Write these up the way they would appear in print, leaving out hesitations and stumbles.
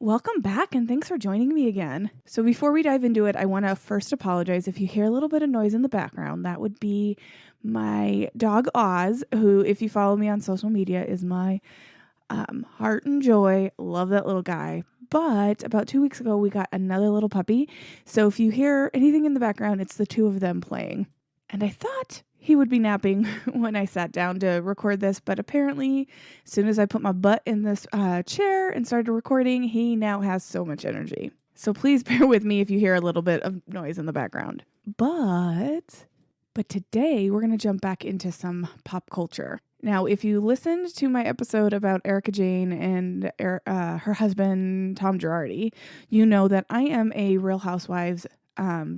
Welcome back and thanks for joining me again. So before we dive into it, I want to first apologize if you hear a little bit of noise in the background. That would be my dog Oz, who, if you follow me on social media, is my heart and joy. Love that little guy. But about 2 weeks ago, we got another little puppy. So if you hear anything in the background, it's the two of them playing. And I thought he would be napping when I sat down to record this, but apparently as soon as I put my butt in this chair and started recording, he now has so much energy. So please bear with me if you hear a little bit of noise in the background. But today we're going to jump back into some pop culture. Now, if you listened to my episode about Erica Jane and her husband, Tom Girardi, you know that I am a Real Housewives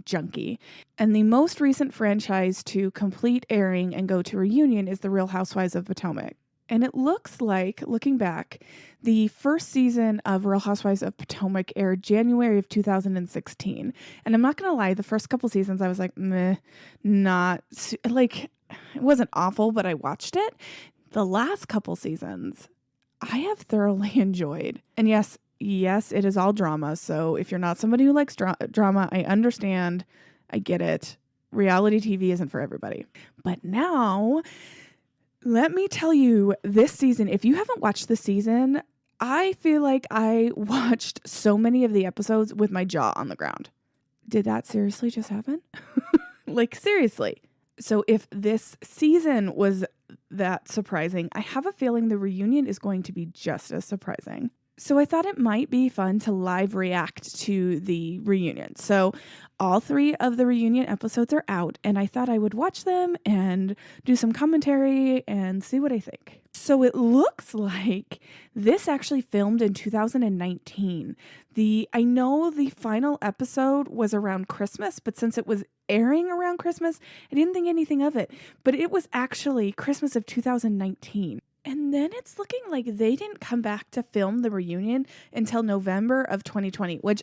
junkie. And the most recent franchise to complete airing and go to reunion is the Real Housewives of Potomac. And it looks like, looking back, the first season of Real Housewives of Potomac aired January of 2016. And I'm not going to lie, the first couple seasons I was like, it wasn't awful, but I watched it. The last couple seasons, I have thoroughly enjoyed. And yes, it is all drama. So if you're not somebody who likes drama, I understand. I get it. Reality TV isn't for everybody. But now, let me tell you, this season, if you haven't watched the season, I feel like I watched so many of the episodes with my jaw on the ground. Did that seriously just happen? Seriously. So if this season was that surprising, I have a feeling the reunion is going to be just as surprising. So I thought it might be fun to live react to the reunion. So all 3 of the reunion episodes are out, and I thought I would watch them and do some commentary and see what I think. So it looks like this actually filmed in 2019. I know the final episode was around Christmas, but since it was airing around Christmas, I didn't think anything of it. But it was actually Christmas of 2019. And then it's looking like they didn't come back to film the reunion until November of 2020, which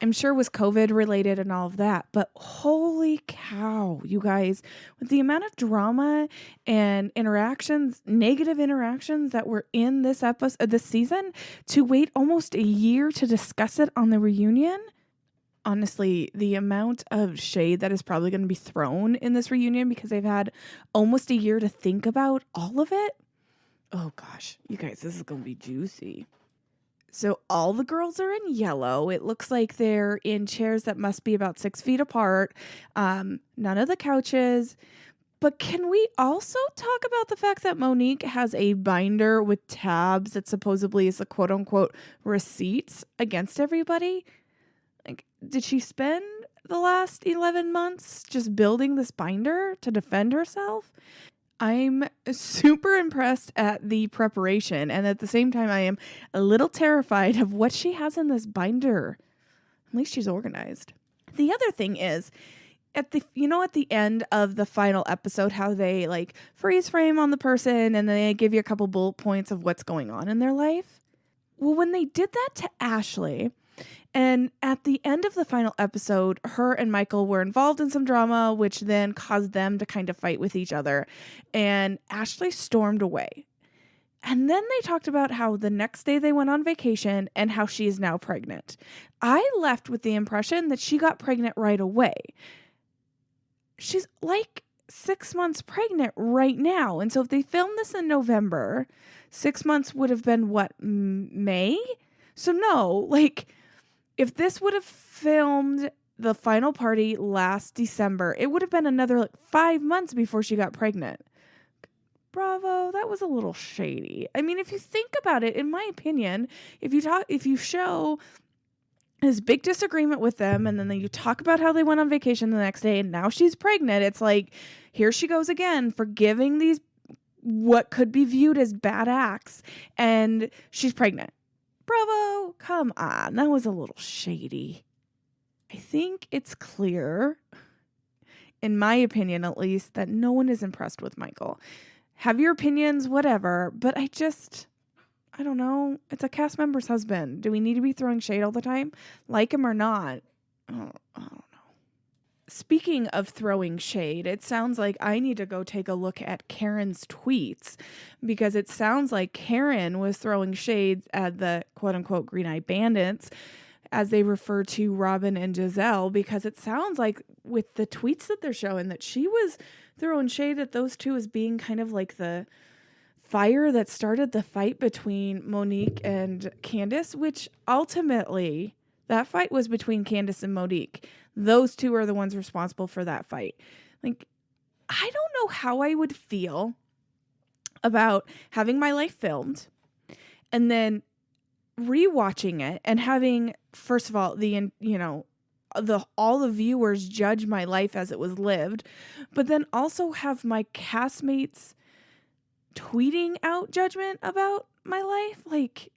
I'm sure was COVID related and all of that. But holy cow, you guys, with the amount of drama and interactions, negative interactions that were in this episode, this season, to wait almost a year to discuss it on the reunion. Honestly, the amount of shade that is probably going to be thrown in this reunion because they've had almost a year to think about all of it. Oh gosh, you guys, this is going to be juicy. So all the girls are in yellow. It looks like they're in chairs that must be about 6 feet apart. None of the couches. But can we also talk about the fact that Monique has a binder with tabs that supposedly is the quote unquote receipts against everybody? Like, did she spend the last 11 months just building this binder to defend herself? I'm super impressed at the preparation, and at the same time, I am a little terrified of what she has in this binder. At least she's organized. The other thing is, at the end of the final episode, how they freeze frame on the person and they give you a couple bullet points of what's going on in their life. Well, when they did that to Ashley, and at the end of the final episode, her and Michael were involved in some drama, which then caused them to kind of fight with each other. And Ashley stormed away. And then they talked about how the next day they went on vacation and how she is now pregnant. I left with the impression that she got pregnant right away. She's 6 months pregnant right now. And so if they filmed this in November, 6 months would have been what, May? So no, if this would have filmed the final party last December, it would have been another 5 months before she got pregnant. Bravo, that was a little shady. I mean, if you think about it, in my opinion, if you show this big disagreement with them and then you talk about how they went on vacation the next day and now she's pregnant, it's like, here she goes again, forgiving these what could be viewed as bad acts, and she's pregnant. Bravo, come on, that was a little shady. I think it's clear, in my opinion at least, that no one is impressed with Michael. Have your opinions, whatever, but I don't know. It's a cast member's husband. Do we need to be throwing shade all the time? Like him or not? I don't know. speaking of throwing shade, it sounds like I need to go take a look at Karen's tweets, because it sounds like Karen was throwing shades at the quote unquote Green Eye Bandits, as they refer to Robin and Giselle, because it sounds like with the tweets that they're showing that she was throwing shade at those two as being kind of like the fire that started the fight between Monique and Candace, which ultimately that fight was between Candace and Monique. Those two are the ones responsible for that fight. Like, I don't know how I would feel about having my life filmed and then rewatching it and having, first of all, all the viewers judge my life as it was lived, but then also have my castmates tweeting out judgment about my life. Like,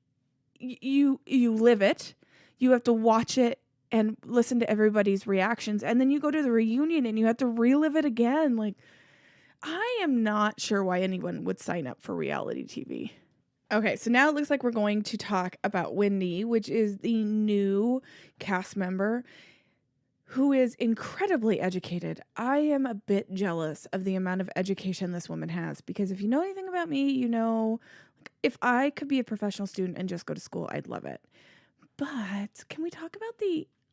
you live it, you have to watch it and listen to everybody's reactions, and then you go to the reunion and you have to relive it again. Like, I am not sure why anyone would sign up for reality TV. Okay, so now it looks like we're going to talk about Wendy, which is the new cast member who is incredibly educated. I am a bit jealous of the amount of education this woman has, because if you know anything about me, you know, if I could be a professional student and just go to school, I'd love it. But can we talk about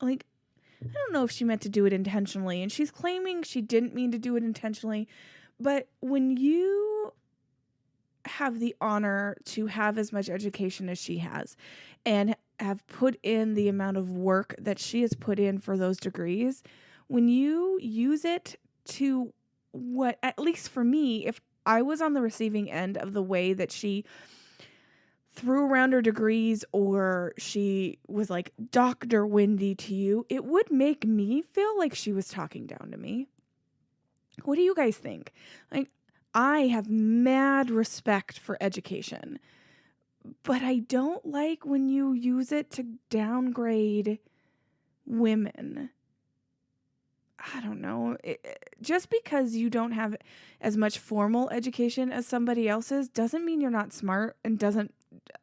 I don't know if she meant to do it intentionally, and she's claiming she didn't mean to do it intentionally, but when you have the honor to have as much education as she has and have put in the amount of work that she has put in for those degrees, when you use it to what, at least for me, if I was on the receiving end of the way that she threw around her degrees, or she was like Dr. Wendy to you, it would make me feel like she was talking down to me. What do you guys think? Like, I have mad respect for education, but I don't like when you use it to downgrade women. I don't know. Just because you don't have as much formal education as somebody else's doesn't mean you're not smart, and doesn't,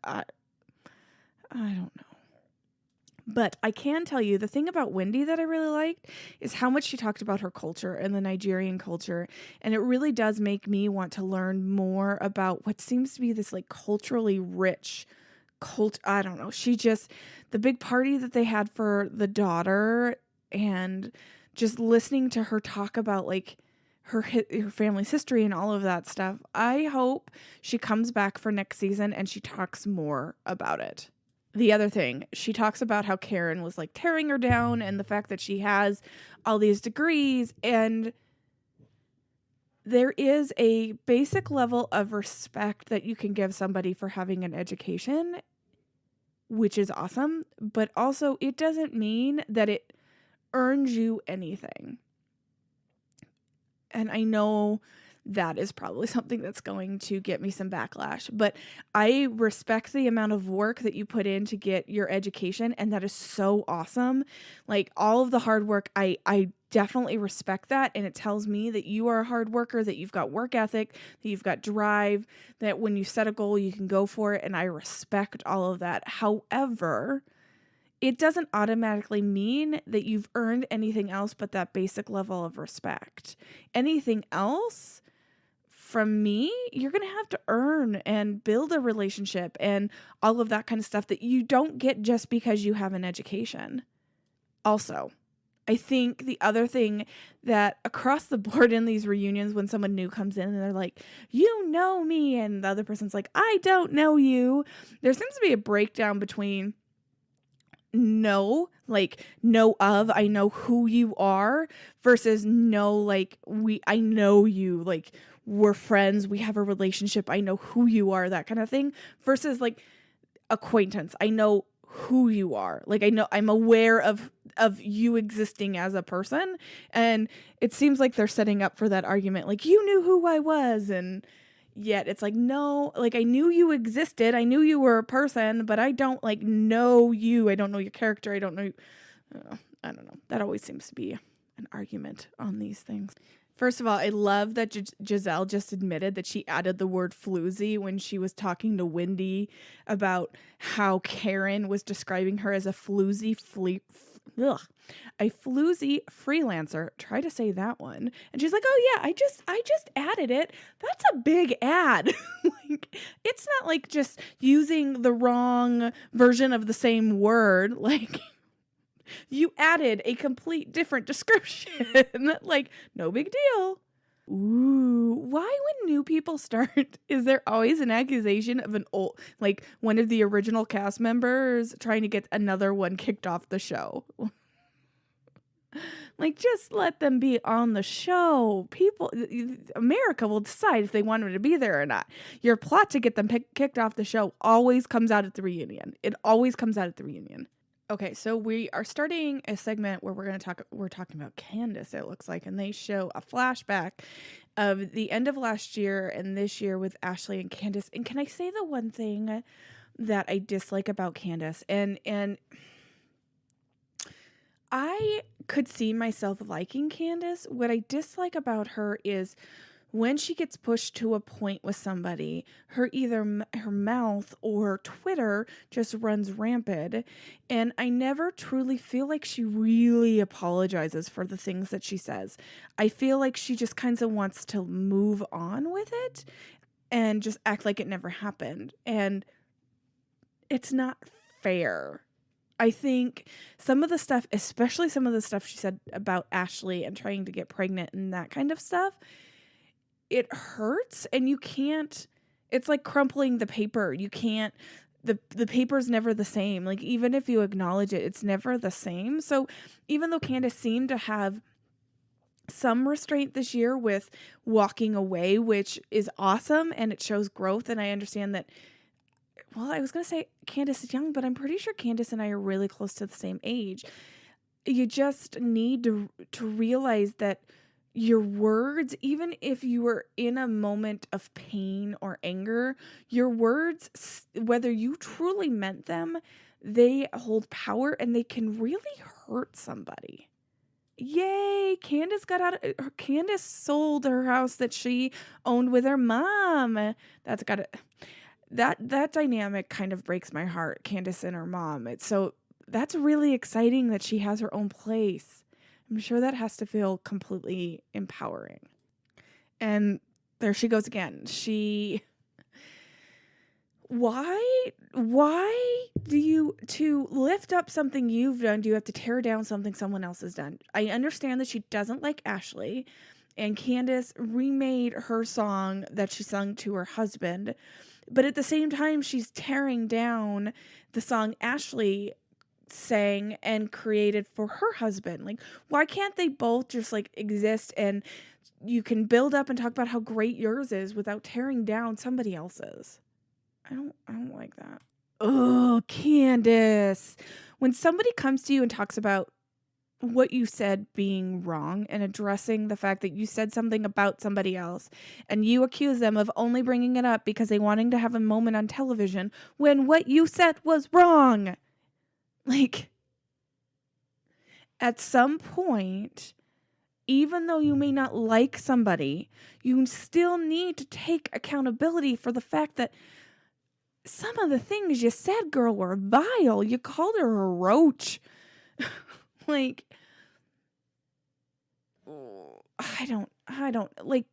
I don't know. But I can tell you the thing about Wendy that I really liked is how much she talked about her culture and the Nigerian culture. And it really does make me want to learn more about what seems to be this like culturally rich cult. I don't know. The big party that they had for the daughter, and just listening to her talk about like her family's history and all of that stuff. I hope she comes back for next season and she talks more about it. The other thing, she talks about how Karen was like tearing her down, and the fact that she has all these degrees, and there is a basic level of respect that you can give somebody for having an education, which is awesome, but also it doesn't mean that it earns you anything. And I know that is probably something that's going to get me some backlash, but I respect the amount of work that you put in to get your education, and that is so awesome. Like, all of the hard work, I definitely respect that, and it tells me that you are a hard worker, that you've got work ethic, that you've got drive, that when you set a goal, you can go for it, and I respect all of that. However, it doesn't automatically mean that you've earned anything else but that basic level of respect. Anything else from me, you're going to have to earn and build a relationship and all of that kind of stuff that you don't get just because you have an education. Also, I think the other thing that across the board in these reunions, when someone new comes in and they're like, you know me, and the other person's like, I don't know you, there seems to be a breakdown between I know who you are, versus I know you, like, we're friends, we have a relationship, I know who you are, that kind of thing, versus like acquaintance. I know who you are. Like, I know, I'm aware of you existing as a person, and it seems like they're setting up for that argument. Like, you knew who I was, and yet it's like, no, like, I knew you existed. I knew you were a person, but I don't like know you. I don't know your character. I don't know. I don't know. That always seems to be an argument on these things. First of all, I love that Giselle just admitted that she added the word floozy when she was talking to Wendy about how Karen was describing her as a a floozy freelancer. Try to say that one. And she's like, "Oh yeah, I just added it. That's a big ad." Like, it's not like just using the wrong version of the same word. Like, you added a complete different description. Like, no big deal. Ooh, why when new people start, is there always an accusation of an old, like one of the original cast members trying to get another one kicked off the show? Like, just let them be on the show. People, America will decide if they want them to be there or not. Your plot to get them kicked off the show always comes out at the reunion. It always comes out at the reunion. Okay, so we are starting a segment where we're talking about Candace, it looks like, and they show a flashback of the end of last year and this year with Ashley and Candace. And can I say the one thing that I dislike about Candace? And I could see myself liking Candace. What I dislike about her is when she gets pushed to a point with somebody, her mouth or Twitter just runs rampant. And I never truly feel like she really apologizes for the things that she says. I feel like she just kind of wants to move on with it and just act like it never happened. And it's not fair. I think some of the stuff, especially some of the stuff she said about Ashley and trying to get pregnant and that kind of stuff, it hurts, and you can't, it's like crumpling the paper. You can't, the paper's never the same. Like, even if you acknowledge it, it's never the same. So even though Candace seemed to have some restraint this year with walking away, which is awesome, and it shows growth, and I understand that, well, I was going to say Candace is young, but I'm pretty sure Candace and I are really close to the same age. You just need to realize that your words, even if you were in a moment of pain or anger, your words, whether you truly meant them, they hold power and they can really hurt somebody. Yay, Candace Candace sold her house that she owned with her mom. That dynamic kind of breaks my heart, Candace and her mom. That's really exciting that she has her own place. I'm sure that has to feel completely empowering. And there she goes again. Why to lift up something you've done, do you have to tear down something someone else has done? I understand that she doesn't like Ashley, and Candace remade her song that she sung to her husband, but at the same time, she's tearing down the song Ashley sang and created for her husband. Like, why can't they both just like exist, and you can build up and talk about how great yours is without tearing down somebody else's? I don't like that. Oh, Candace. When somebody comes to you and talks about what you said being wrong and addressing the fact that you said something about somebody else, and you accuse them of only bringing it up because they wanting to have a moment on television when what you said was wrong. Like, at some point, even though you may not like somebody, you still need to take accountability for the fact that some of the things you said, girl, were vile. You called her a roach. Like, I don't like.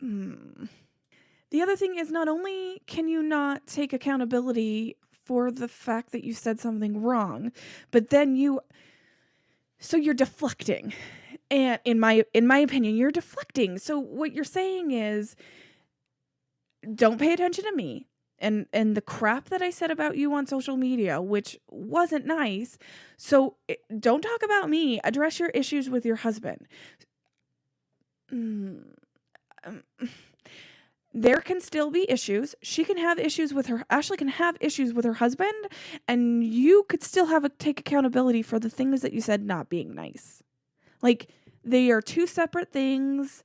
The other thing is, not only can you not take accountability for the fact that you said something wrong, but then you're deflecting. And in my opinion, you're deflecting. So what you're saying is, don't pay attention to me and the crap that I said about you on social media, which wasn't nice. So don't talk about me. Address your issues with your husband. There can still be issues. She can have issues with her. Ashley can have issues with her husband, and you could still take accountability for the things that you said not being nice. Like, they are two separate things.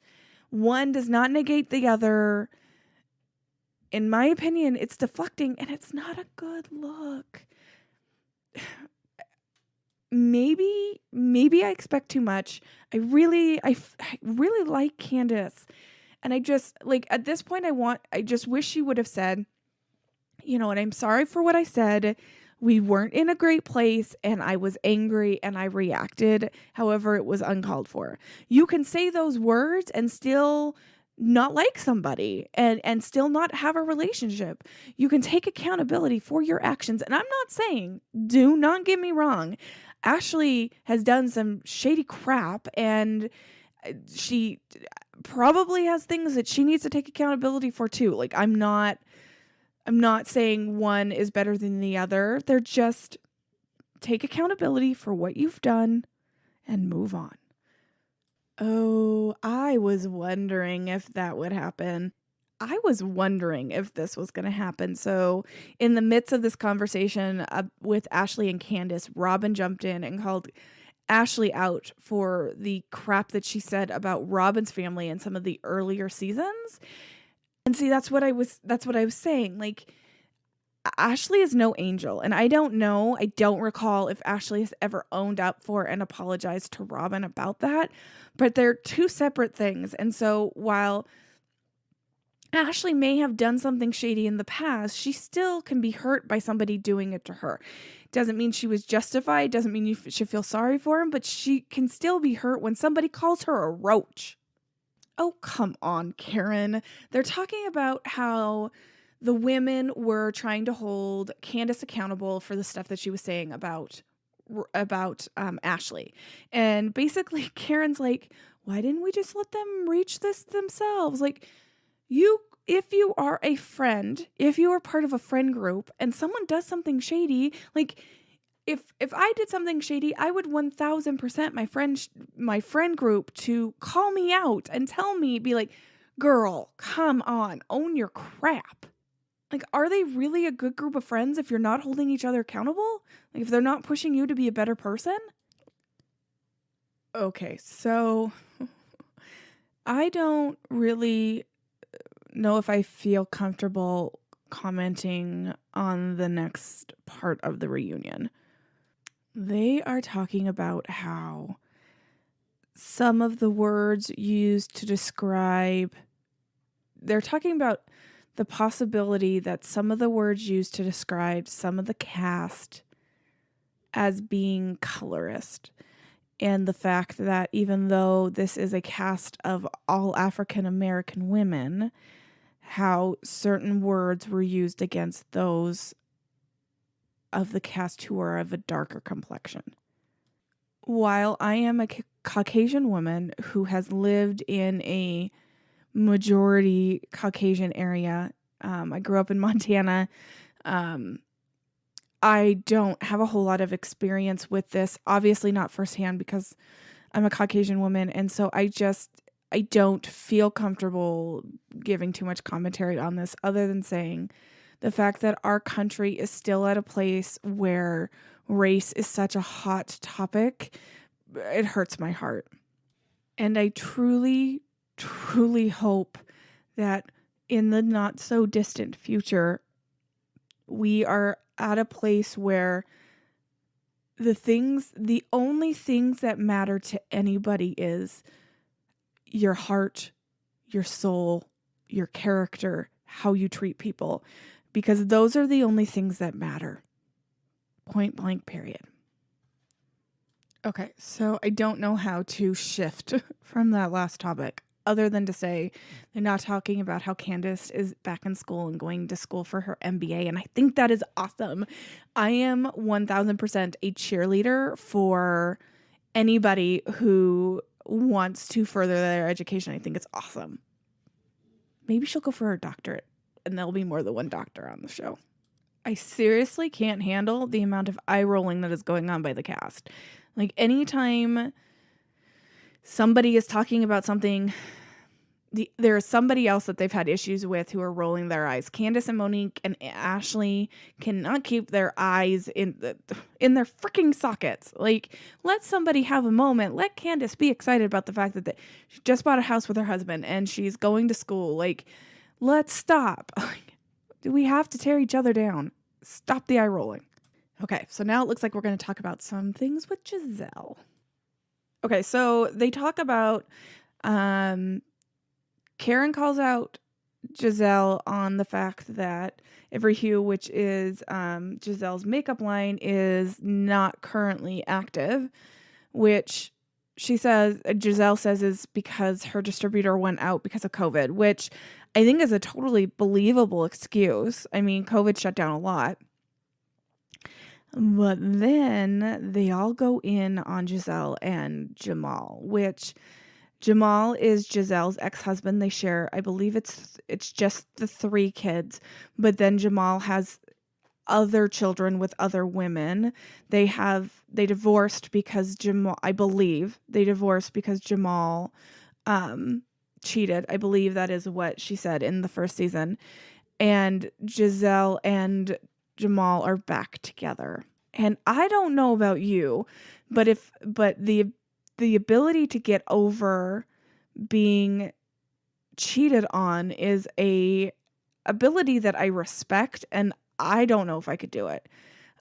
One does not negate the other. In my opinion, it's deflecting, and it's not a good look. Maybe maybe I expect too much. I really like Candace. And I just, like, at this point, I just wish she would have said, you know what, I'm sorry for what I said. We weren't in a great place and I was angry and I reacted. However, it was uncalled for. You can say those words and still not like somebody and still not have a relationship. You can take accountability for your actions. And I'm not saying, do not get me wrong, Ashley has done some shady crap and she probably has things that she needs to take accountability for too. Like, I'm not saying one is better than the other. They're just, take accountability for what you've done and move on. Oh, I was wondering if that would happen. I was wondering if this was going to happen. So in the midst of this conversation with Ashley and Candace, Robin jumped in and called Ashley out for the crap that she said about Robin's family in some of the earlier seasons. And see, that's what I was saying. Like, Ashley is no angel. And I don't recall if Ashley has ever owned up for and apologized to Robin about that. But they're two separate things. And so while Ashley may have done something shady in the past, she still can be hurt by somebody doing it to her. Doesn't mean she was justified. Doesn't mean you should feel sorry for him. But she can still be hurt when somebody calls her a roach. Oh, come on, Karen. They're talking about how the women were trying to hold Candace accountable for the stuff that she was saying about Ashley. And basically Karen's like, why didn't we just let them reach this themselves? Like, if you are a friend, if you are part of a friend group and someone does something shady, like, if I did something shady, I would 1000% my friend group to call me out and tell me, be like, girl, come on, own your crap. Like, are they really a good group of friends if you're not holding each other accountable? Like, if they're not pushing you to be a better person? Okay, so I don't really know if I feel comfortable commenting on the next part of the reunion. They are talking about how some of the words used to describe, they're talking about the possibility that some of the words used to describe some of the cast as being colorist. And the fact that even though this is a cast of all African American women, how certain words were used against those of the cast who are of a darker complexion. While I am a Caucasian woman who has lived in a majority Caucasian area, I grew up in Montana. I don't have a whole lot of experience with this, obviously not firsthand because I'm a Caucasian woman. And so I don't feel comfortable giving too much commentary on this other than saying the fact that our country is still at a place where race is such a hot topic, it hurts my heart. And I truly, truly hope that in the not so distant future, we are at a place where the only things that matter to anybody is your heart, your soul, your character, how you treat people, because those are the only things that matter. Point blank, period. Okay, so I don't know how to shift from that last topic other than to say they're not talking about how Candace is back in school and going to school for her MBA, and I think that is awesome. I am 1000% a cheerleader for anybody who wants to further their education. I think it's awesome. Maybe she'll go for her doctorate and there'll be more than one doctor on the show. I seriously can't handle the amount of eye rolling that is going on by the cast. Like, anytime somebody is talking about something, there is somebody else that they've had issues with who are rolling their eyes. Candace and Monique and Ashley cannot keep their eyes in their freaking sockets. Like, let somebody have a moment. Let Candace be excited about the fact that she just bought a house with her husband and she's going to school. Like, let's stop. Do we have to tear each other down? Stop the eye rolling. Okay, so now it looks like we're going to talk about some things with Giselle. Okay, so they talk about Karen calls out Giselle on the fact that Every Hue, which is Giselle's makeup line, is not currently active, which Giselle says is because her distributor went out because of COVID, which I think is a totally believable excuse. I mean, COVID shut down a lot. But then they all go in on Giselle and Jamal, which Jamal is Giselle's ex-husband. They share, I believe it's just the 3 kids, but then Jamal has other children with other women. They divorced because Jamal, I believe they divorced because Jamal cheated. I believe that is what she said in the first season. And Giselle and Jamal are back together. And I don't know about you, but the ability to get over being cheated on is a ability that I respect, and I don't know if I could do it.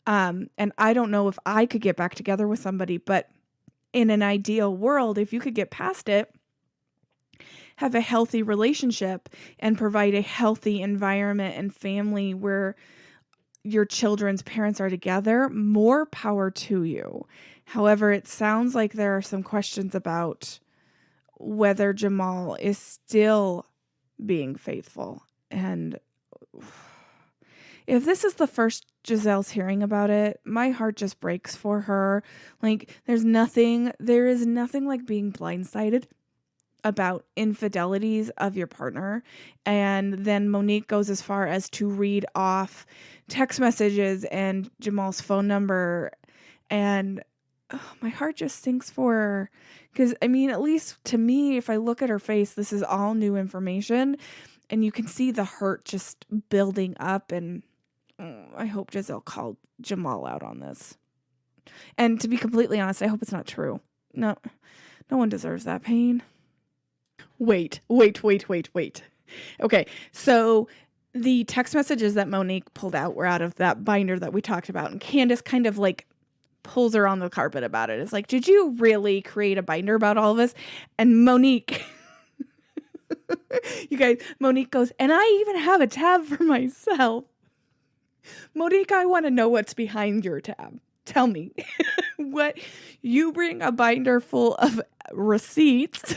And I don't know if I could get back together with somebody, but in an ideal world, if you could get past it, have a healthy relationship and provide a healthy environment and family where your children's parents are together, more power to you. However, it sounds like there are some questions about whether Jamal is still being faithful. And if this is the first Giselle's hearing about it, my heart just breaks for her. Like, there is nothing like being blindsided about infidelities of your partner. And then Monique goes as far as to read off text messages and Jamal's phone number. And my heart just sinks for her. Because, I mean, at least to me, if I look at her face, this is all new information. And you can see the hurt just building up. And I hope Giselle called Jamal out on this. And to be completely honest, I hope it's not true. No one deserves that pain. Wait. Okay, so the text messages that Monique pulled out were out of that binder that we talked about. And Candace kind of like pulls her on the carpet about it. It's like, did you really create a binder about all of this? And Monique, you guys, Monique goes, and I even have a tab for myself. Monique, I want to know what's behind your tab. Tell me. What? You bring a binder full of receipts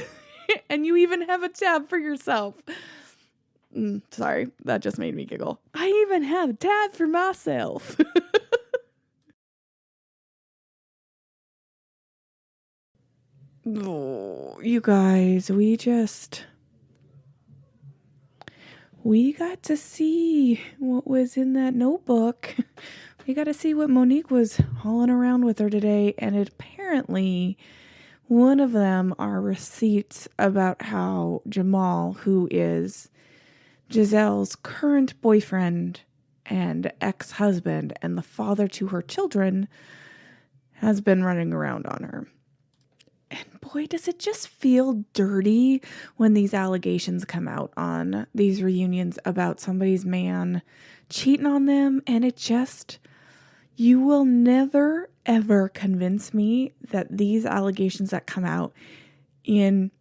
and you even have a tab for yourself. Sorry, that just made me giggle. I even have a tab for myself. Oh, you guys, we got to see what was in that notebook. We got to see what Monique was hauling around with her today. And apparently one of them are receipts about how Jamal, who is Giselle's current boyfriend and ex-husband and the father to her children, has been running around on her. And boy, does it just feel dirty when these allegations come out on these reunions about somebody's man cheating on them. And you will never, ever convince me that these allegations that come out in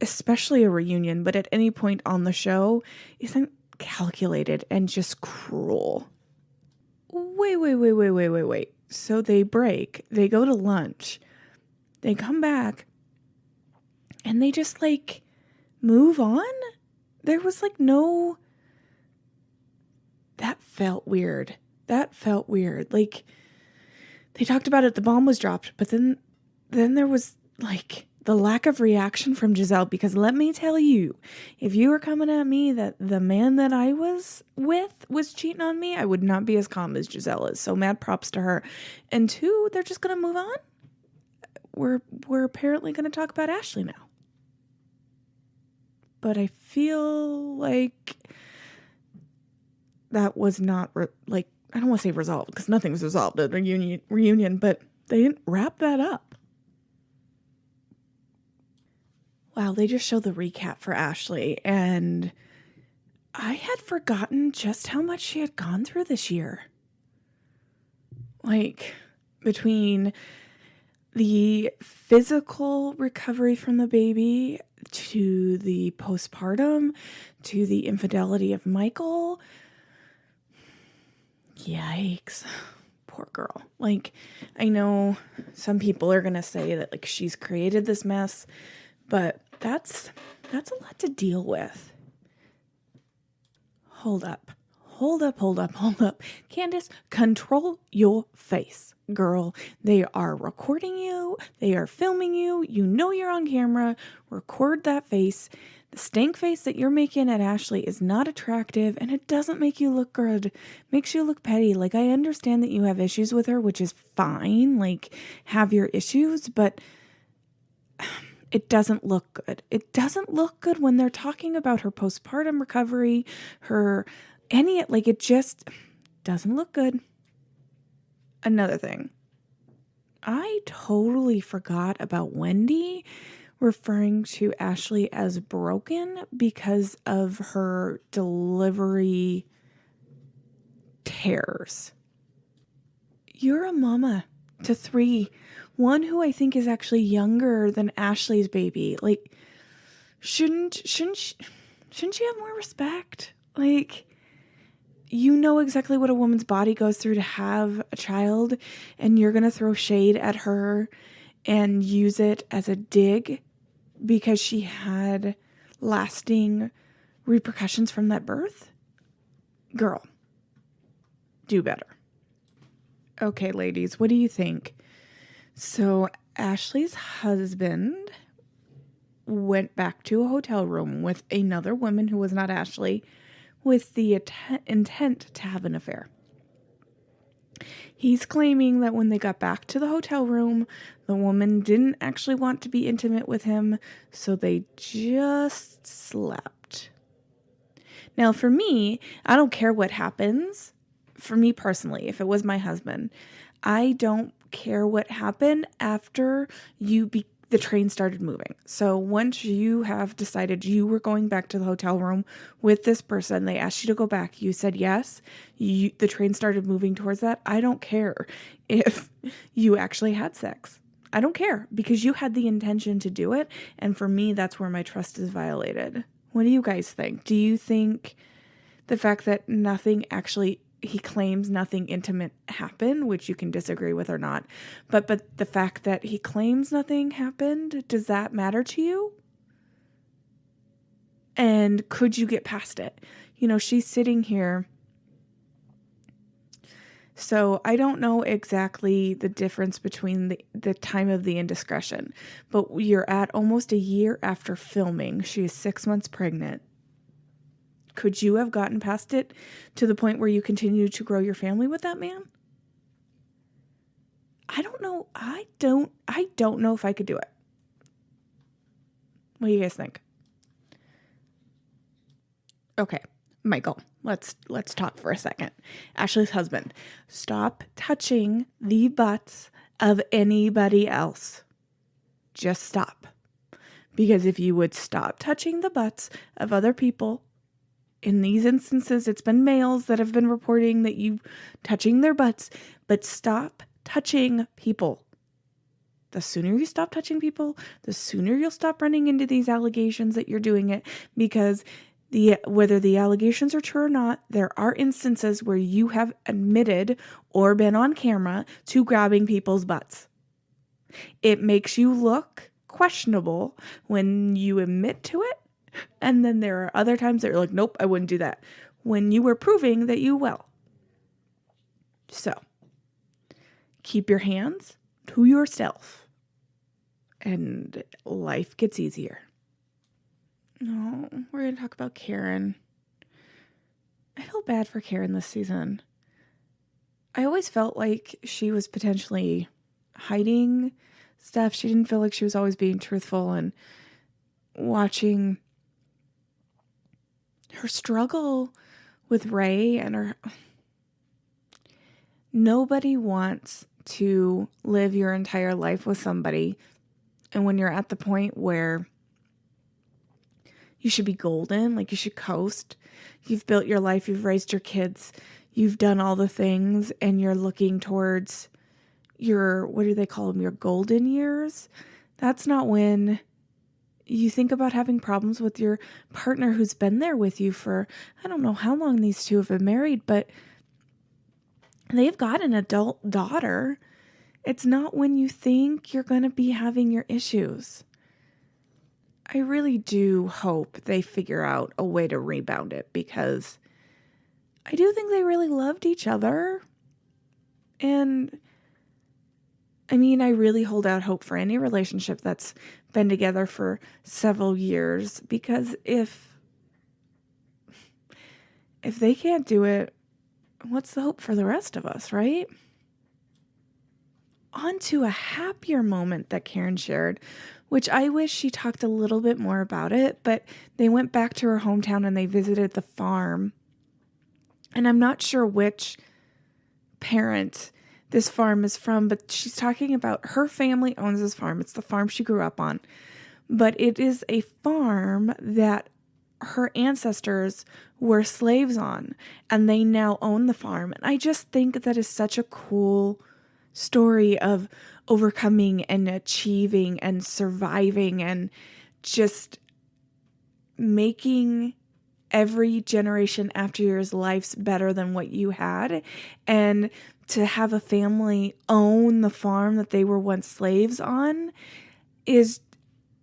especially a reunion, but at any point on the show, isn't calculated and just cruel. Wait. So they break, they go to lunch, they come back, and they just like move on? There was like no... That felt weird. Like, they talked about it, the bomb was dropped, but then there was like the lack of reaction from Giselle, because let me tell you, if you were coming at me that the man that I was with was cheating on me, I would not be as calm as Giselle is. So mad props to her. And 2, they're just going to move on. We're apparently going to talk about Ashley now. But I feel like that was not I don't want to say resolved, because nothing was resolved at the reunion, but they didn't wrap that up. Wow, they just show the recap for Ashley, and I had forgotten just how much she had gone through this year. Like, between the physical recovery from the baby, to the postpartum, to the infidelity of Michael. Yikes. Poor girl. Like, I know some people are going to say that, like, she's created this mess, but that's a lot to deal with. Hold up. Candace, control your face, girl. They are recording you. They are filming you. You know you're on camera. Record that face. The stank face that you're making at Ashley is not attractive, and it doesn't make you look good. It makes you look petty. Like, I understand that you have issues with her, which is fine. Like, have your issues, but it doesn't look good. It doesn't look good when they're talking about her postpartum recovery, it just doesn't look good. Another thing, I totally forgot about Wendy referring to Ashley as broken because of her delivery tears. You're a mama to 3, one who I think is actually younger than Ashley's baby. Like, shouldn't you have more respect? Like, you know exactly what a woman's body goes through to have a child, and you're going to throw shade at her and use it as a dig because she had lasting repercussions from that birth? Girl, do better. Okay, ladies, what do you think? So Ashley's husband went back to a hotel room with another woman who was not Ashley, with the intent to have an affair. He's claiming that when they got back to the hotel room, the woman didn't actually want to be intimate with him, so they just slept. Now, for me, I don't care what happens. For me personally, if it was my husband, I don't care what happened after the train started moving. So once you have decided you were going back to the hotel room with this person, they asked you to go back, you said yes, the train started moving towards that. I don't care if you actually had sex. I don't care, because you had the intention to do it. And for me, that's where my trust is violated. What do you guys think? Do you think the fact that he claims nothing intimate happened, which you can disagree with or not, but the fact that he claims nothing happened, does that matter to you? And could you get past it? You know, she's sitting here. So I don't know exactly the difference between the time of the indiscretion, but you're at almost a year after filming. She is 6 months pregnant. Could you have gotten past it to the point where you continue to grow your family with that man? I don't know. I don't know if I could do it. What do you guys think? Okay, Michael, let's talk for a second. Ashley's husband, stop touching the butts of anybody else. Just stop. Because if you would stop touching the butts of other people, in these instances, it's been males that have been reporting that you touching their butts, but stop touching people. The sooner you stop touching people, the sooner you'll stop running into these allegations that you're doing it, because whether the allegations are true or not, there are instances where you have admitted or been on camera to grabbing people's butts. It makes you look questionable when you admit to it. And then there are other times that you're like, nope, I wouldn't do that, when you were proving that you will. So, keep your hands to yourself, and life gets easier. No, we're going to talk about Karen. I feel bad for Karen this season. I always felt like she was potentially hiding stuff. She didn't feel like she was always being truthful, and watching her struggle with Ray and her... Nobody wants to live your entire life with somebody, and when you're at the point where you should be golden, like you should coast, you've built your life, you've raised your kids, you've done all the things, and you're looking towards what do they call them? Your golden years. That's not when you think about having problems with your partner who's been there with you for, I don't know how long these two have been married, but they've got an adult daughter. It's not when you think you're going to be having your issues. I really do hope they figure out a way to rebound it, because I do think they really loved each other. And I mean, I really hold out hope for any relationship that's been together for several years, because if they can't do it, what's the hope for the rest of us, right? On to a happier moment that Karen shared, which I wish she talked a little bit more about it, but they went back to her hometown and they visited the farm. And I'm not sure which parent this farm is from, but she's talking about her family owns this farm. It's the farm she grew up on. But it is a farm that her ancestors were slaves on, and they now own the farm. And I just think that is such a cool story of overcoming and achieving and surviving and just making every generation after yours life's better than what you had. And to have a family own the farm that they were once slaves on is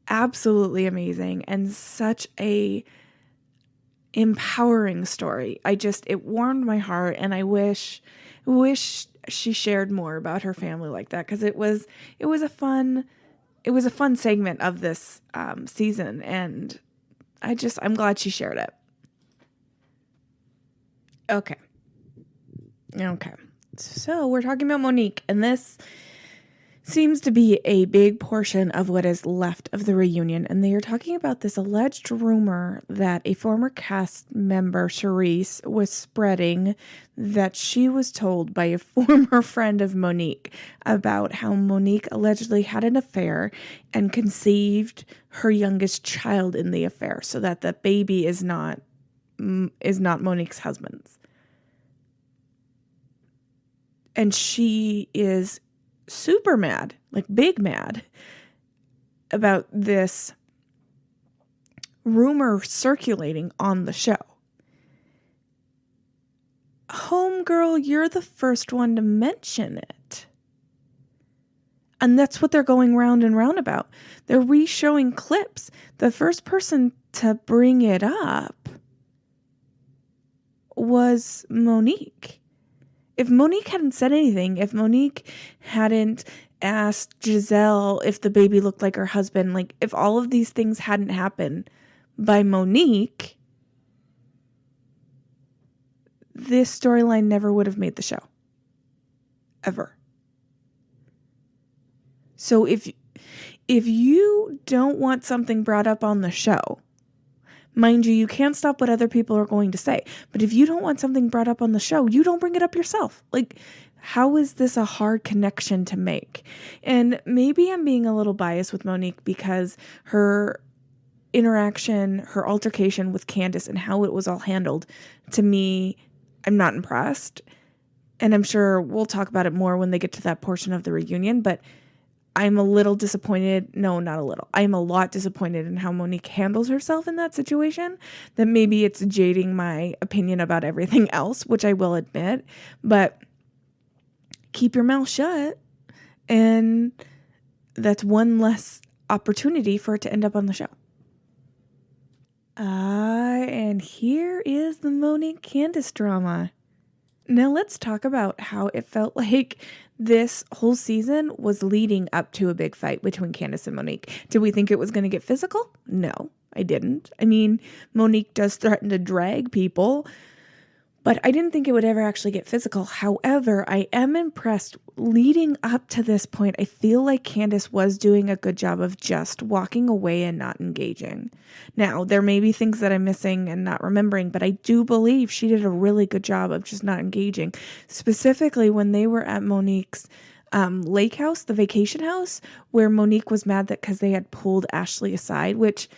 absolutely amazing and such a empowering story. It warmed my heart, and I wish she shared more about her family like that, because it was a fun segment of this season, and I'm glad she shared it. Okay. So we're talking about Monique, and this seems to be a big portion of what is left of the reunion. And they are talking about this alleged rumor that a former cast member, Charisse, was spreading, that she was told by a former friend of Monique about how Monique allegedly had an affair and conceived her youngest child in the affair, so that the baby is not Monique's husband's. And she is super mad, like big mad, about this rumor circulating on the show. Homegirl, you're the first one to mention it. And that's what they're going round and round about. They're re-showing clips. The first person to bring it up was Monique. If Monique hadn't said anything, if Monique hadn't asked Giselle if the baby looked like her husband, like if all of these things hadn't happened by Monique, this storyline never would have made the show. Ever. So if you don't want something brought up on the show, mind you can't stop what other people are going to say. But if you don't want something brought up on the show, you don't bring it up yourself. Like, how is this a hard connection to make? And maybe I'm being a little biased with Monique because her interaction, her altercation with Candace and how it was all handled, to me, I'm not impressed. And I'm sure we'll talk about it more when they get to that portion of the reunion. But I'm a little disappointed. No, not a little. I'm a lot disappointed in how Monique handles herself in that situation. That maybe it's jading my opinion about everything else, which I will admit. But keep your mouth shut. And that's one less opportunity for it to end up on the show. And here is the Monique Candace drama. Now let's talk about how it felt like this whole season was leading up to a big fight between Candace and Monique. Did we think it was going to get physical? No, I didn't. I mean, Monique does threaten to drag people, but I didn't think it would ever actually get physical. However, I am impressed. Leading up to this point, I feel like Candace was doing a good job of just walking away and not engaging. Now, there may be things that I'm missing and not remembering, but I do believe she did a really good job of just not engaging. Specifically, when they were at Monique's lake house, the vacation house, where Monique was mad that because they had pulled Ashley aside, which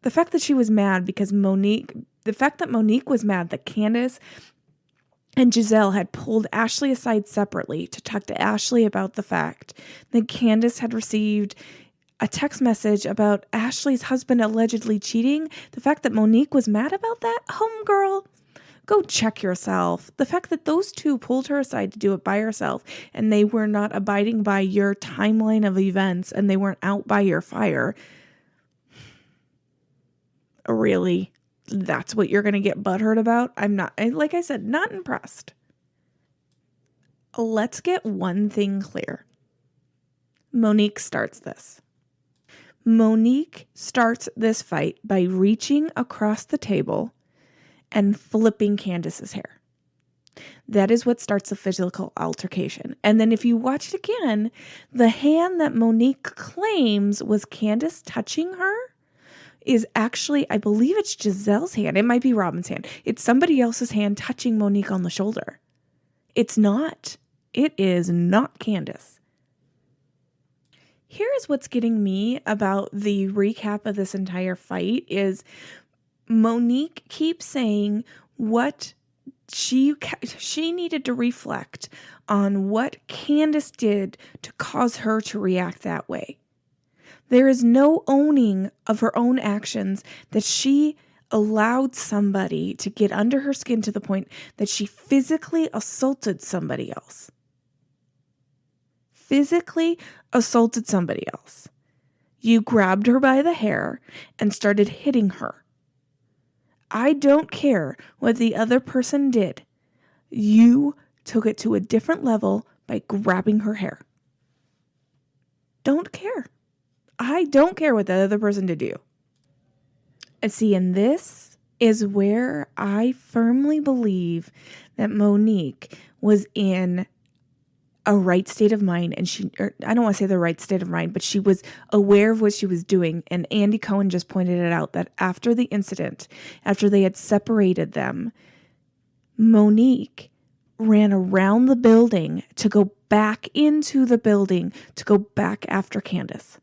the fact that she was mad because the fact that Monique was mad that Candace And Giselle had pulled Ashley aside separately to talk to Ashley about the fact that Candace had received a text message about Ashley's husband allegedly cheating. The fact that Monique was mad about that, homegirl, go check yourself. The fact that those two pulled her aside to do it by herself and they were not abiding by your timeline of events and they weren't out by your fire. Really? That's what you're going to get butthurt about? I'm not, like I said, not impressed. Let's get one thing clear. Monique starts this. Monique starts this fight by reaching across the table and flipping Candace's hair. That is what starts a physical altercation. And then if you watch it again, the hand that Monique claims was Candace touching her is actually, I believe it's Giselle's hand. It might be Robin's hand. It's somebody else's hand touching Monique on the shoulder. It's not. It is not Candace. Here is what's getting me about the recap of this entire fight is Monique keeps saying what she needed to reflect on what Candace did to cause her to react that way. There is no owning of her own actions, that she allowed somebody to get under her skin to the point that she physically assaulted somebody else. Physically assaulted somebody else. You grabbed her by the hair and started hitting her. I don't care what the other person did. You took it to a different level by grabbing her hair. Don't care. I don't care what the other person did to you. And see, and this is where I firmly believe that Monique was in a right state of mind. And I don't want to say the right state of mind, but she was aware of what she was doing. And Andy Cohen just pointed it out that after the incident, after they had separated them, Monique ran around the building to go back into the building to go back after Candace.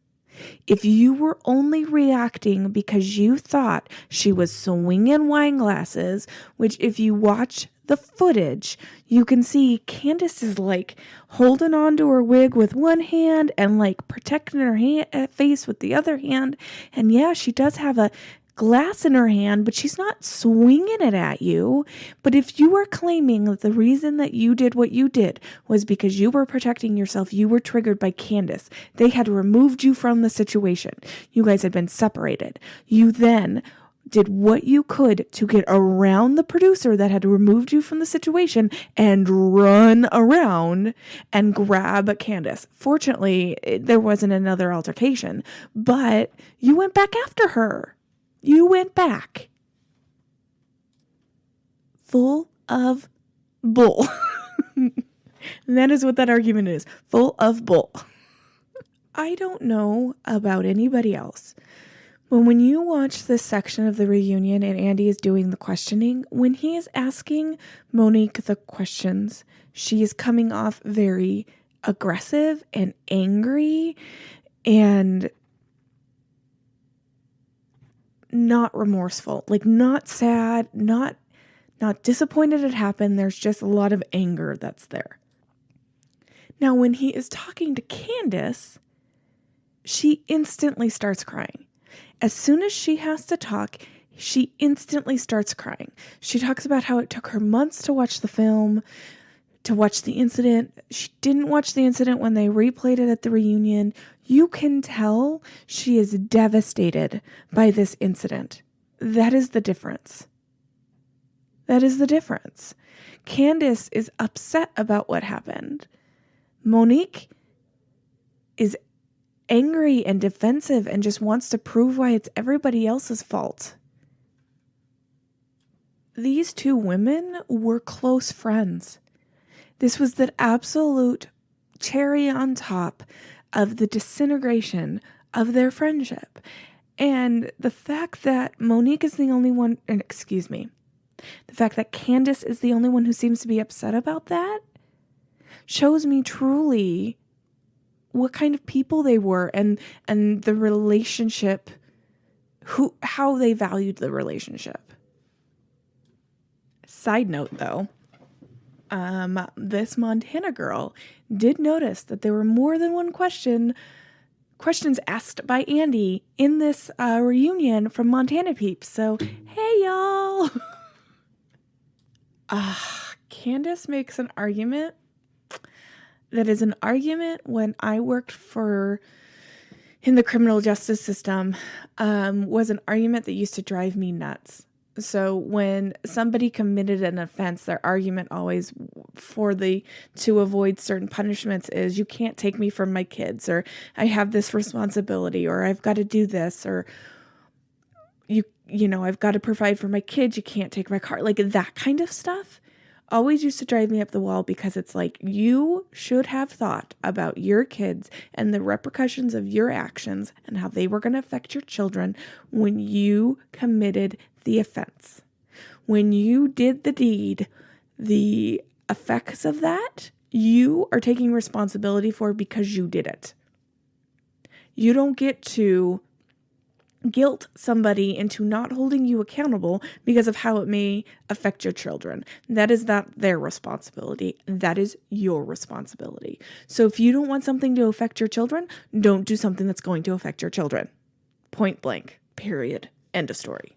If you were only reacting because you thought she was swinging wine glasses, which if you watch the footage, you can see Candace is like holding on to her wig with one hand and like protecting her face with the other hand. And yeah, she does have a glass in her hand, but she's not swinging it at you. But if you are claiming that the reason that you did what you did was because you were protecting yourself, you were triggered by Candace. They had removed you from the situation. You guys had been separated. You then did what you could to get around the producer that had removed you from the situation and run around and grab Candace. Fortunately, there wasn't another altercation, but you went back after her. You went back. Full of bull. And that is what that argument is. Full of bull. I don't know about anybody else, but when you watch this section of the reunion and Andy is doing the questioning, when he is asking Monique the questions, she is coming off very aggressive and angry and not remorseful, like not sad, not disappointed it happened. There's just a lot of anger that's there. Now, when he is talking to Candace, she instantly starts crying. As soon as she has to talk, she instantly starts crying. She talks about how it took her months to watch the film, to watch the incident. She didn't watch the incident when they replayed it at the reunion. You can tell she is devastated by this incident. That is the difference. That is the difference. Candace is upset about what happened. Monique is angry and defensive and just wants to prove why it's everybody else's fault. These two women were close friends. This was the absolute cherry on top of the disintegration of their friendship. And the fact that Monique is the only one, the fact that Candace is the only one who seems to be upset about that shows me truly what kind of people they were and the relationship, how they valued the relationship. Side note though, this Montana girl did notice that there were more than one questions asked by Andy in this reunion from Montana peeps. So, hey, y'all. Candace makes an argument that is an argument when I worked in the criminal justice system, was an argument that used to drive me nuts. So when somebody committed an offense, their argument always to avoid certain punishments is, you can't take me from my kids, or I have this responsibility, or I've got to do this, or I've got to provide for my kids. You can't take my car. Like that kind of stuff always used to drive me up the wall, because it's like, you should have thought about your kids and the repercussions of your actions and how they were going to affect your children when you committed the offense. When you did the deed, the effects of that, you are taking responsibility for because you did it. You don't get to guilt somebody into not holding you accountable because of how it may affect your children. That is not their responsibility. That is your responsibility. So if you don't want something to affect your children, don't do something that's going to affect your children. Point blank. Period. End of story.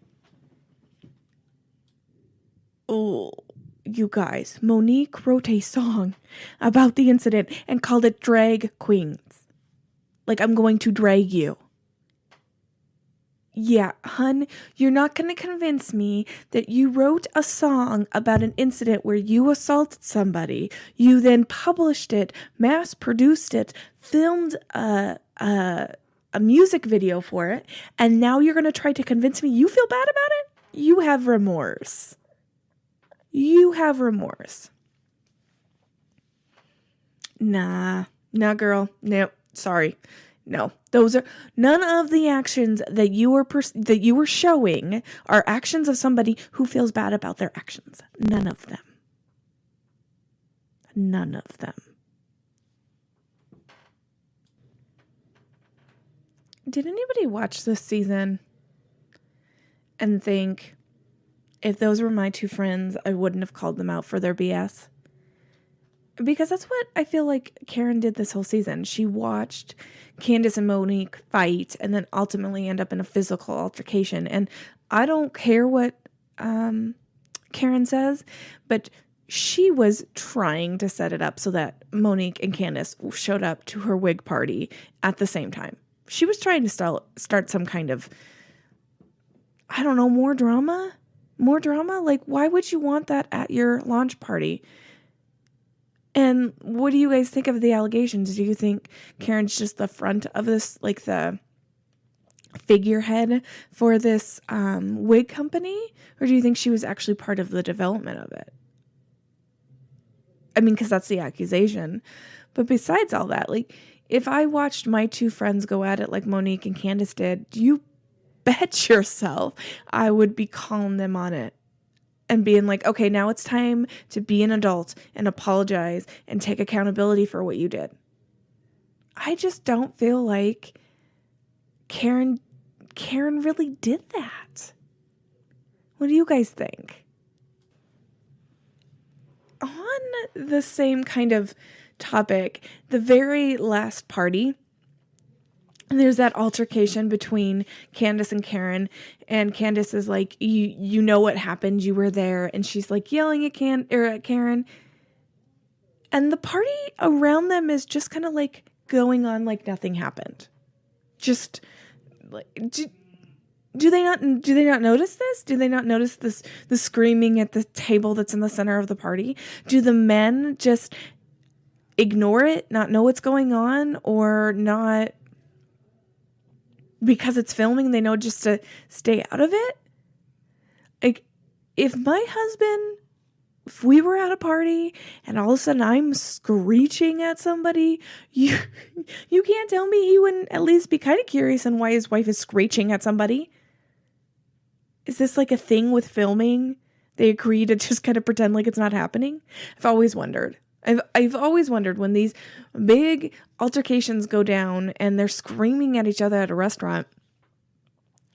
Oh, you guys, Monique wrote a song about the incident and called it Drag Queens. Like, I'm going to drag you. Yeah, hun, you're not going to convince me that you wrote a song about an incident where you assaulted somebody. You then published it, mass-produced it, filmed a music video for it, and now you're going to try to convince me you feel bad about it? You have remorse. You have remorse. Nah, girl. No, sorry. No, those are none of the actions that you were showing are actions of somebody who feels bad about their actions. None of them. None of them. Did anybody watch this season and think, if those were my two friends, I wouldn't have called them out for their BS? Because that's what I feel like Karen did this whole season. She watched Candace and Monique fight and then ultimately end up in a physical altercation. And I don't care what Karen says, but she was trying to set it up so that Monique and Candace showed up to her wig party at the same time. She was trying to start some kind of, I don't know, more drama? More drama? Like, why would you want that at your launch party? And what do you guys think of the allegations? Do you think Karen's just the front of this, like the figurehead for this wig company? Or do you think she was actually part of the development of it? I mean, because that's the accusation. But besides all that, like, if I watched my two friends go at it like Monique and Candace did, you bet yourself I would be calling them on it. And being like, okay, now it's time to be an adult and apologize and take accountability for what you did. I just don't feel like Karen really did that. What do you guys think? On the same kind of topic, the very last party, there's that altercation between Candace and Karen, and Candace is like, you know what happened, you were there, and she's like yelling at Karen, and the party around them is just kind of like going on like nothing happened. Just like, do they not notice this? Do they not notice the screaming at the table that's in the center of the party? Do the men just ignore it, not know what's going on, or not? Because it's filming, they know just to stay out of it? Like, if we were at a party and all of a sudden I'm screeching at somebody, you can't tell me he wouldn't at least be kind of curious on why his wife is screeching at somebody. Is this like a thing with filming? They agree to just kind of pretend like it's not happening? I've always wondered. I've always wondered when these big altercations go down and they're screaming at each other at a restaurant,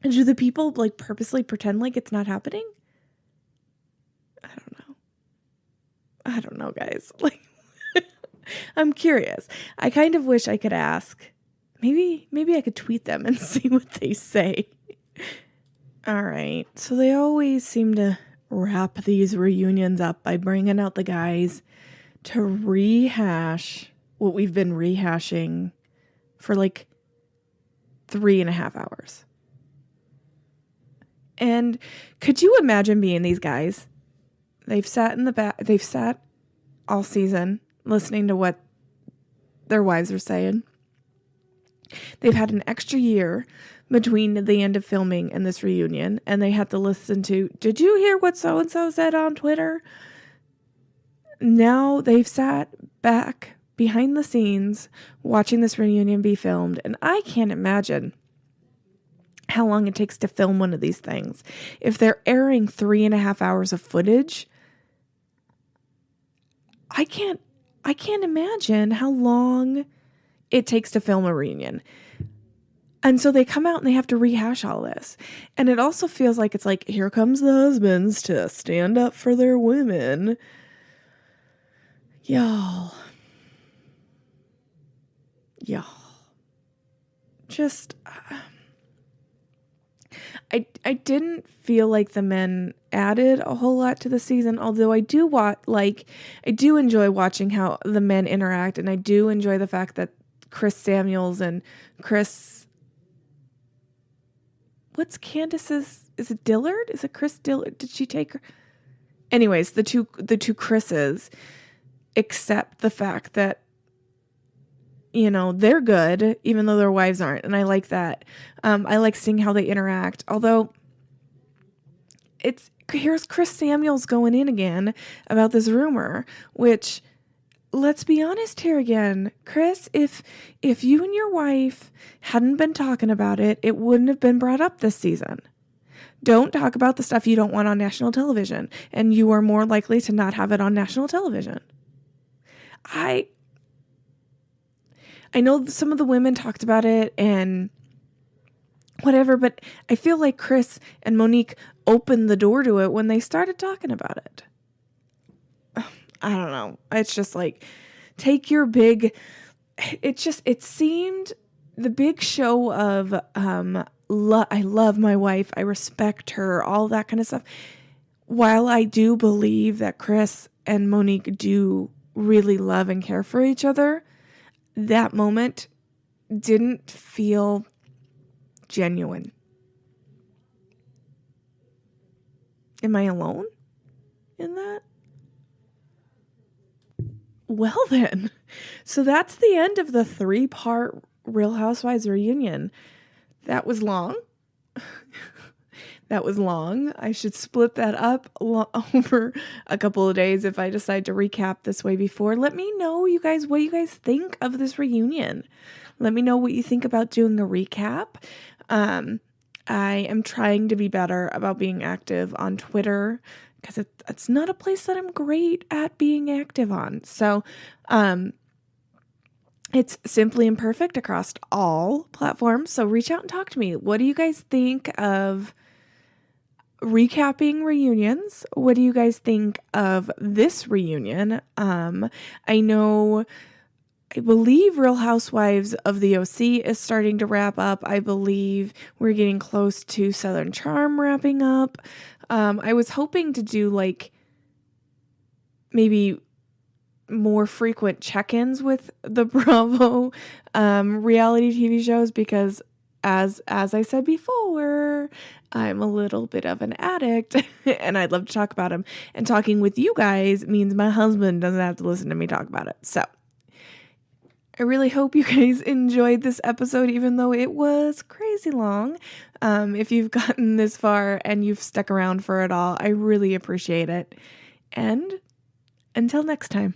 do the people like purposely pretend like it's not happening? I don't know. I don't know, guys. Like, I'm curious. I kind of wish I could ask. Maybe I could tweet them and see what they say. All right. So they always seem to wrap these reunions up by bringing out the guys to rehash what we've been rehashing for like 3.5 hours. And could you imagine being these guys? They've sat in the back. They've sat all season listening to what their wives are saying. They've had an extra year between the end of filming and this reunion, and they had to listen to, did you hear what so-and-so said on Twitter? Now they've sat back behind the scenes watching this reunion be filmed, and I can't imagine how long it takes to film one of these things. If they're airing 3.5 hours of footage, I can't imagine how long it takes to film a reunion. And so they come out and they have to rehash all this. And it also feels like it's like, here comes the husbands to stand up for their women. Y'all. Just, I didn't feel like the men added a whole lot to the season, although I do enjoy watching how the men interact, and I do enjoy the fact that Chris Samuels and what's Candace's, is it Dillard? Is it Chris Dillard? Did she take her? Anyways, the two Chris's accept the fact that, they're good, even though their wives aren't. And I like that. I like seeing how they interact. Although here's Chris Samuels going in again about this rumor, which, let's be honest here again, Chris, if you and your wife hadn't been talking about it, it wouldn't have been brought up this season. Don't talk about the stuff you don't want on national television, and you are more likely to not have it on national television. I know some of the women talked about it and whatever, but I feel like Chris and Monique opened the door to it when they started talking about it. I don't know. It's just like, take your big, it seemed the big show of, I love my wife, I respect her, all that kind of stuff. While I do believe that Chris and Monique do really love and care for each other, that moment didn't feel genuine. Am I alone in that? Well then, so that's the end of the 3-part Real Housewives reunion. That was long. I should split that up over a couple of days if I decide to recap this way before. Let me know, you guys, what you guys think of this reunion. Let me know what you think about doing a recap. I am trying to be better about being active on Twitter, because it's not a place that I'm great at being active on. So it's Simply Imperfect across all platforms. So reach out and talk to me. What do you guys think of recapping reunions? What do you guys think of this reunion? I believe Real Housewives of the OC is starting to wrap up. I believe we're getting close to Southern Charm wrapping up. I was hoping to do like maybe more frequent check-ins with the Bravo reality TV shows, because as I said before, I'm a little bit of an addict and I'd love to talk about them. And talking with you guys means my husband doesn't have to listen to me talk about it. So I really hope you guys enjoyed this episode, even though it was crazy long. If you've gotten this far and you've stuck around for it all, I really appreciate it. And until next time.